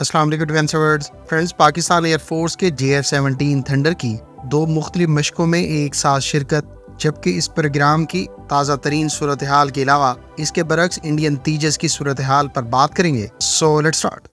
السلام علیکم defence awards friends, Pakistan air force کے JF-17 تھنڈر کی 2 مختلف مشقوں میں ایک ساتھ شرکت، جبکہ اس پروگرام کی تازہ ترین صورتحال کے علاوہ اس کے برعکس انڈین تیجس کی صورتحال پر بات کریں گے۔ So let's start.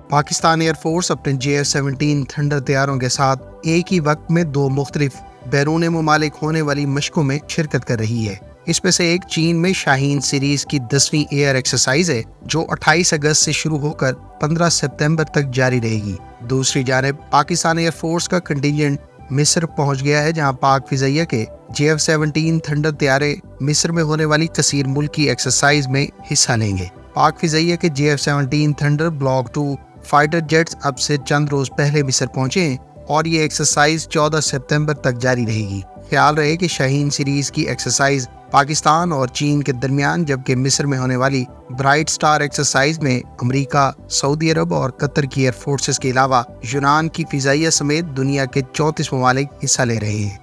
Pakistan air force اپنے JF-17 تھنڈر طیاروں کے ساتھ ایک ہی وقت میں 2 مختلف بیرون ممالک ہونے والی مشقوں میں شرکت کر رہی ہے۔ اس میں سے ایک چین میں شاہین سیریز کی 10ویں ایئر ایکسرسائز ہے، جو 28 اگست سے شروع ہو کر 15 ستمبر تک جاری رہے گی۔ دوسری جانب پاکستان ایئر فورس کا کنٹینجنٹ مصر پہنچ گیا ہے، جہاں پاک فضائیہ کے JF-17 تھنڈر طیارے مصر میں ہونے والی کثیر ملکی ایکسرسائز میں حصہ لیں گے۔ پاک فضائیہ کے JF-17 thunder block 2 fighter jets اب سے چند روز پہلے مصر پہنچے ہیں اور یہ ایکسرسائز 14 ستمبر تک جاری رہے گی۔ خیال رہے کہ شاہین سیریز کی ایکسرسائز پاکستان اور چین کے درمیان، جبکہ مصر میں ہونے والی برائٹ سٹار ایکسرسائز میں امریکہ، سعودی عرب اور قطر کی ایئر فورسز کے علاوہ یونان کی فضائیہ سمیت دنیا کے 34 ممالک حصہ لے رہے ہیں۔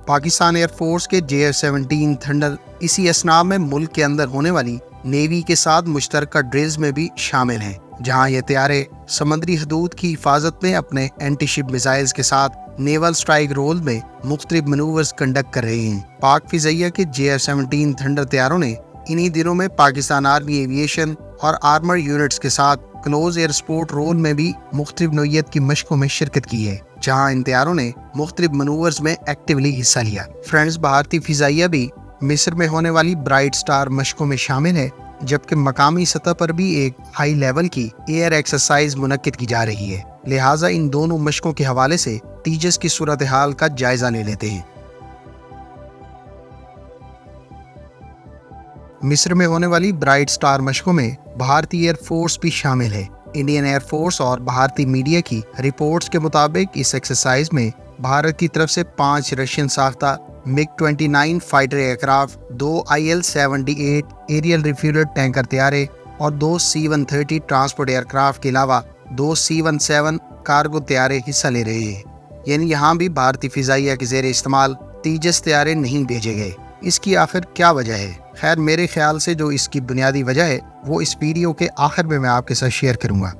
پاکستان ایئر فورس کے JF-17 تھنڈر اسی اسنا میں ملک کے اندر ہونے والی نیوی کے ساتھ مشترکہ ڈرلز میں بھی شامل ہیں، جہاں یہ طیارے سمندری حدود کی حفاظت میں اپنے اینٹی شپ میزائلز کے ساتھ نیول سٹرائک رول میں مختلف منورز کنڈکٹ کر رہے ہیں۔ پاک فضائیہ کے JF-17 تھنڈر طیاروں نے انہی دنوں میں پاکستان آرمی ایویشن اور آرمر یونٹس کے ساتھ کلوز ایئر سپورٹ رول میں بھی مختلف نوعیت کی مشقوں میں شرکت کی ہے، جہاں ان طیاروں نے مختلف منورز میں ایکٹیولی حصہ لیا۔ فرینڈز، بھارتی فضائیہ بھی مصر میں ہونے والی برائٹ سٹار مشقوں میں شامل ہے، جبکہ مقامی سطح پر بھی ایک ہائی لیول کی ایئر ایکسرسائز منعقد کی جا رہی ہے۔ لہٰذا ان دونوں مشقوں کے حوالے سے تیجس کی صورتحال کا جائزہ لے لیتے ہیں۔ مصر میں ہونے والی برائٹ سٹار مشقوں میں بھارتی ایئر فورس بھی شامل ہے۔ انڈین ایئر فورس اور بھارتی میڈیا کی رپورٹس کے مطابق اس ایکسرسائز میں بھارت کی طرف سے 5 رشین ساختہ MiG-29 فائٹر ایئر کرافٹ، 2 IL-78 ایریل ریفیولر ٹینکر طیارے اور 2 C-130 ٹرانسپورٹ ایئر کرافٹ کے علاوہ 2 C-17 کارگو طیارے حصہ لے رہے ہیں۔ یعنی یہاں بھی بھارتی فضائیہ کے زیر استعمال تیجس طیارے نہیں بھیجے گئے۔ اس کی آخر کیا وجہ ہے؟ خیر، میرے خیال سے جو اس کی بنیادی وجہ ہے وہ اس ویڈیو کے آخر میں آپ کے ساتھ شیئر کروں گا۔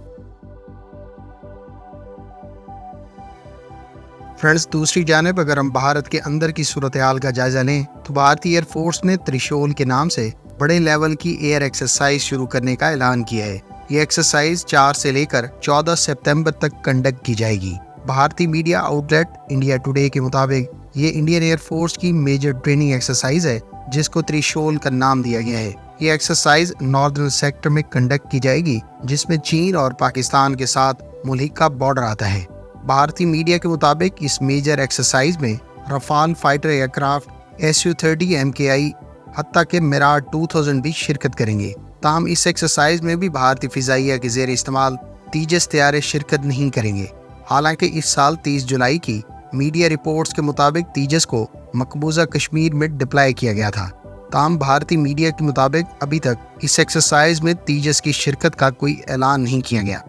فرینڈز، دوسری جانب اگر ہم بھارت کے اندر کی صورتحال کا جائزہ لیں تو بھارتی ایئر فورس نے تریشول کے نام سے بڑے لیول کی ایئر ایکسرسائز شروع کرنے کا اعلان کیا ہے۔ یہ ایکسرسائز 4 سے لے کر 14 ستمبر تک کنڈکٹ کی جائے گی۔ بھارتی media outlet India Today کے مطابق یہ انڈین ایئر فورس کی میجر ٹریننگ ایکسرسائز ہے، جس کو تریشول کا نام دیا گیا ہے۔ یہ ایکسرسائز ناردرن سیکٹر میں کنڈکٹ کی جائے گی، جس میں چین اور پاکستان کے ساتھ ملک کا بارڈر آتا ہے۔ بھارتی میڈیا کے مطابق اس میجر ایکسرسائز میں Rafale fighter year craft Su-30 MKI حتیٰ کہ میراج 2000 بھی شرکت کریں گے۔ تاہم اس ایکسرسائز میں بھی بھارتی فضائیہ کے زیر استعمال تیجس طیارے شرکت نہیں کریں گے۔ حالانکہ اس سال 30 جولائی کی میڈیا رپورٹس کے مطابق تیجس کو مقبوضہ کشمیر میں ڈپلائی کیا گیا تھا۔ تاہم بھارتی میڈیا کے مطابق ابھی تک اس ایکسرسائز میں تیجس کی شرکت کا کوئی اعلان نہیں کیا گیا۔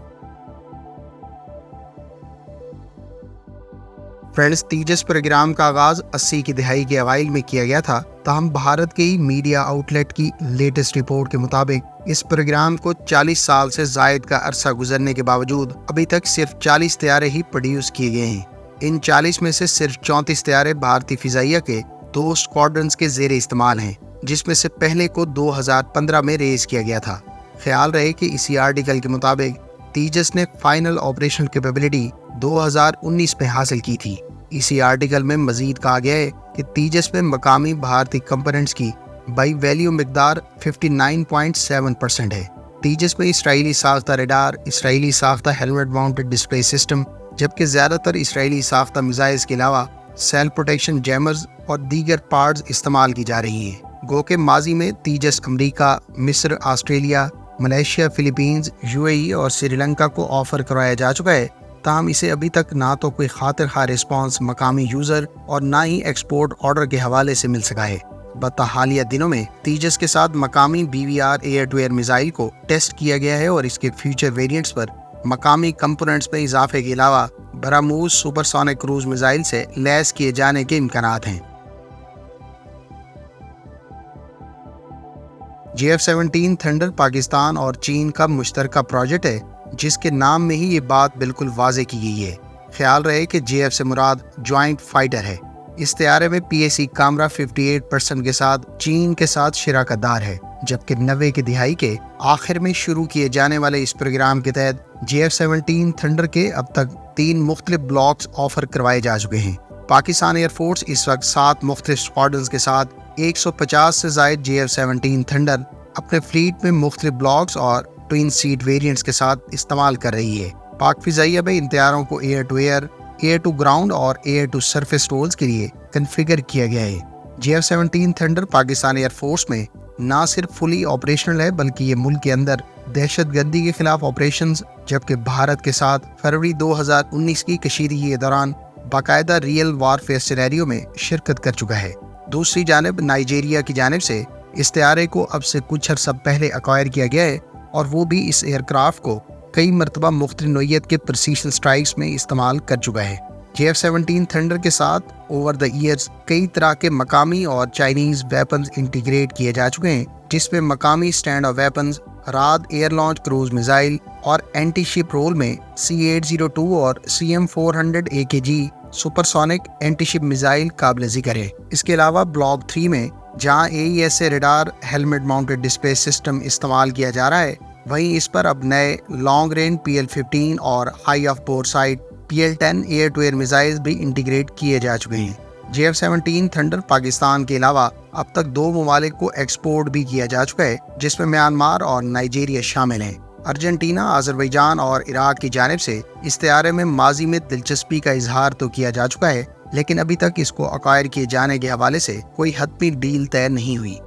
فرینڈز، تیجس پروگرام کا آغاز 80 کی دہائی کے اوائل میں کیا گیا تھا، تاہم بھارت کے میڈیا آؤٹ لیٹ کی لیٹسٹ رپورٹ کے مطابق اس پروگرام کو 40 سال سے زائد کا عرصہ گزرنے کے باوجود ابھی تک صرف 40 طیارے ہی پروڈیوس کیے گئے ہیں۔ ان 40 میں سے صرف 34 طیارے بھارتی فضائیہ کے 2 اسکواڈرنز کے زیر استعمال ہیں، جس میں سے پہلے کو 2015 میں ریز کیا گیا تھا۔ خیال رہے کہ اسی آرٹیکل کے مطابق تیجس نے فائنل آپریشنل کیپیبلٹی 2019 میں حاصل کی تھی۔ اسی آرٹیکل میں مزید کہا گیا ہے کہ تیجس میں مقامی بھارتی کمپوننٹس کی بائی ویلیو مقدار 59.7% ہے۔ تیجس میں اسرائیلی ساختہ ریڈار، اسرائیلی ساختہ ہیلمٹ ماؤنٹڈ ڈسپلے سسٹم، جبکہ زیادہ تر اسرائیلی ساختہ میزائلز کے علاوہ سیل پروٹیکشن جیمرز اور دیگر پارٹس استعمال کی جا رہی ہیں۔ گو کہ ماضی میں تیجس امریکہ، مصر، آسٹریلیا، ملیشیا، فلیپینز، UAE اور سری لنکا کو آفر کرایا جا چکا ہے، تاہم اسے ابھی تک نہ تو کوئی خاطر خواہ رسپانس مقامی یوزر اور نہ ہی ایکسپورٹ آرڈر کے حوالے سے مل سکا ہے۔ البتہ حالیہ دنوں میں تیجس کے ساتھ مقامی BVR air to air missile کو ٹیسٹ کیا گیا ہے اور اس کے فیوچر ویریئنٹس پر मकामी कंपोनेंट्स में इजाफे के अलावा ब्रह्मोस सुपरसोनिक क्रूज मिसाइल से लैस किए जाने के इम्कानात हैं। JF-17 थंडर पाकिस्तान और चीन का मुश्तरका प्रोजेक्ट है, जिसके नाम में ही ये बात बिल्कुल वाज़ेह की गई है। ख्याल रहे कि JF से मुराद जॉइंट फाइटर है। इस तैयारे में PAC कामरा 58% के साथ चीन के साथ शिराकतदार है, जबकि 90 की दिहाई के आखिर में शुरू किए जाने वाले इस प्रोग्राम के तहत JF-17 थंडर के अब तक 3 मुख्तलिफ ब्लॉक्स ऑफर करवाए जा चुके हैं। पाकिस्तान एयरफोर्स इस वक्त 7 मुख्तलिफ स्क्वाड्रंस के साथ 150 से ज़ायद JF-17 थंडर अपने फ्लीट में मुख्तलिफ ब्लॉक्स और ट्विन सीट वेरिएंट्स के साथ इस्तेमाल कर रही है। पाक फिजाइया में इन तैयारों को air to air, air to ground और एयर टू सरफेस रोल्स के लिए कन्फिगर किया गया है। JF-17 थंडर पाकिस्तान एयरफोर्स में ना सिर्फ फुली ऑपरेशनल है, बल्कि ये मुल्क के अंदर दहशतगर्दी के खिलाफ ऑपरेशंस, जबकि भारत के साथ फरवरी 2019 की कशीदगी के दौरान बाकायदा रियल वारफेयर सिनेरियो में शिरकत कर चुका है। दूसरी जानिब नाइजीरिया की जानिब से इस तैयारे को अब से कुछ अर्सा पहले एक्वायर किया गया है, और वो भी इस एयरक्राफ्ट को कई मरतबा मुख्तलिफ नोयत के प्रिसीशन स्ट्राइक्स में इस्तेमाल कर चुका है। JF-17 थंडर के साथ ओवर द ईयर्स कई तरह के मकामी और चाइनीज वेपन्स इंटीग्रेट किए जा चुके हैं, जिसमें मकामी stand off weapons, Raad air launch cruise missile और एंटी शिप रोल में C-802 और CM-400 AKG supersonic anti ship missile काबिल ज़िक्र है। इसके अलावा ब्लॉक 3 में जहां AESA radar helmet mounted display system इस्तेमाल किया जा रहा है, वहीं इस पर अब नए लॉन्ग रेंज PL-15 और high off boresight PL-10 air to air missile भी इंटीग्रेट किए जा चुके हैं। JF-17 थंडर पाकिस्तान के अलावा अब तक 2 ममालिक को एक्सपोर्ट भी किया जा चुका है, जिसमें म्यांमार और नाइजीरिया शामिल हैं। अर्जेंटीना, अजरबैजान और इराक की जानिब से इस तैयारे में माजी में दिलचस्पी का इजहार तो किया जा चुका है, लेकिन अभी तक इसको अक्वायर किए जाने के हवाले से कोई हतमी डील तय नहीं हुई।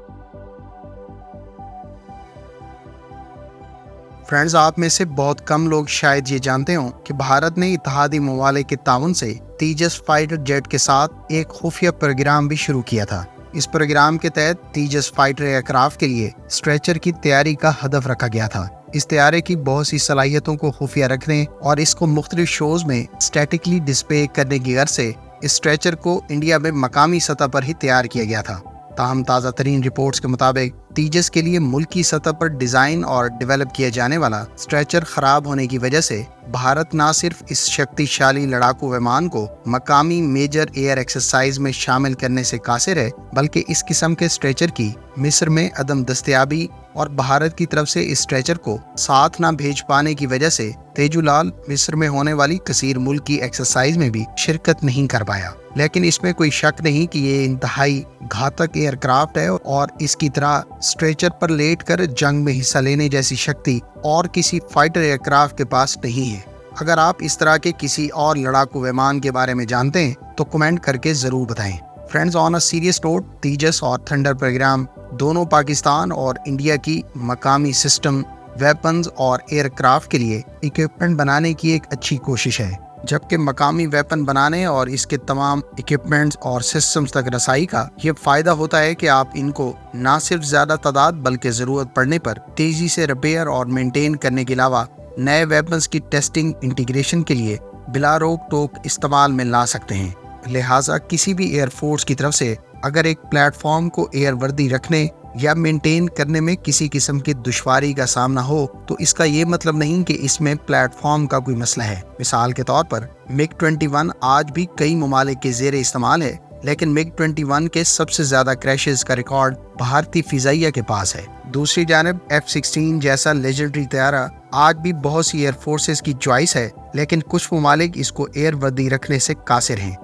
फ्रेंड्स, आप में से बहुत कम लोग शायद ये जानते हों कि भारत ने इत्तेहादी ममालिक के ताउन से तेजस फाइटर जेट के साथ एक खुफिया प्रोग्राम भी शुरू किया था। इस प्रोग्राम के तहत तेजस फाइटर एयरक्राफ्ट के लिए स्ट्रेचर की तैयारी का हदफ रखा गया था। इस तैयारे की बहुत सी सलाहियतों को खुफिया रखने और इसको मुख्तलिफ शोज में स्टैटिकली डिस्प्ले करने की गर्ज से इस स्ट्रेचर को इंडिया में मकामी सतह पर ही तैयार किया गया था। ताहम ताज़ा तरीन रिपोर्ट्स के मुताबिक तेजस के लिए मुल्की सतह पर डिज़ाइन और डेवलप किए जाने वाला स्ट्रेचर खराब होने की वजह से भारत न सिर्फ इस शक्तिशाली लड़ाकू विमान को मकामी मेजर एयर एक्सरसाइज में शामिल करने से कासिर है, बल्कि इस किस्म के स्ट्रेचर की मिस्र में अदम दस्तयाबी और भारत की तरफ से इस स्ट्रेचर को साथ ना भेज पाने की वजह से तेजुलाल मिस्र में होने वाली कसीर मुल्क की एक्सरसाइज में भी शिरकत नहीं कर पाया। लेकिन इसमें कोई शक नहीं कि ये इंतहाई घातक एयरक्राफ्ट है और इसकी तरह स्ट्रेचर पर लेट कर जंग में हिस्सा लेने जैसी शक्ति और किसी फाइटर एयरक्राफ्ट के पास नहीं है। अगर आप इस तरह के किसी और लड़ाकू विमान के बारे में जानते हैं तो कमेंट करके जरूर बताएं। Friends, on a serious note, Tejas और थंडर प्रोग्राम दोनों पाकिस्तान और इंडिया की मकामी सिस्टम, वेपन्स और एयरक्राफ्ट के लिए इक्विपमेंट बनाने की एक अच्छी कोशिश है, जबकि मकामी वेपन बनाने और इसके तमाम इक्विपमेंट्स और सिस्टम्स तक रसाई का ये फायदा होता है कि आप इनको ना सिर्फ ज्यादा तादाद बल्कि जरूरत पड़ने पर तेजी से रिपेयर और मेंटेन करने के अलावा नए वेपन्स की टेस्टिंग इंटीग्रेशन के लिए बिला रोक टोक इस्तेमाल में ला सकते हैं। लिहाजा किसी भी एयरफोर्स की तरफ से अगर एक प्लेटफॉर्म को एयर वर्दी रखने या मेंटेन करने में किसी किस्म की दुश्वारी का सामना हो तो इसका ये मतलब नहीं कि इसमें प्लेटफॉर्म का कोई मसला है। मिसाल के तौर पर MiG-21 आज भी कई ममालिक के ज़ेरे इस्तेमाल है, लेकिन MiG-21 के सबसे ज्यादा क्रैशेस का रिकॉर्ड भारतीय फिजाइया के पास है। दूसरी जानिब F-16 जैसा लेजेंडरी तैयारा आज भी बहुत सी एयरफोर्सेस की चॉइस है, लेकिन कुछ ममालिक इसको एयर वर्दी रखने से कासिर हैं।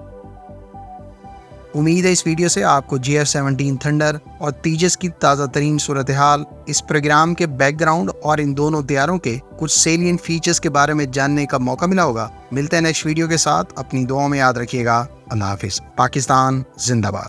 उम्मीद है इस वीडियो से आपको JF-17 थंडर और तेजस की ताज़ा तरीन सूरत हाल, इस प्रोग्राम के बैकग्राउंड और इन दोनों तैयारों के कुछ सेलिएंट फीचर्स के बारे में जानने का मौका मिला होगा। मिलते हैं नेक्स्ट वीडियो के साथ। अपनी दुआओं में याद रखिएगा। अल्लाह हाफिज़। पाकिस्तान जिंदाबाद।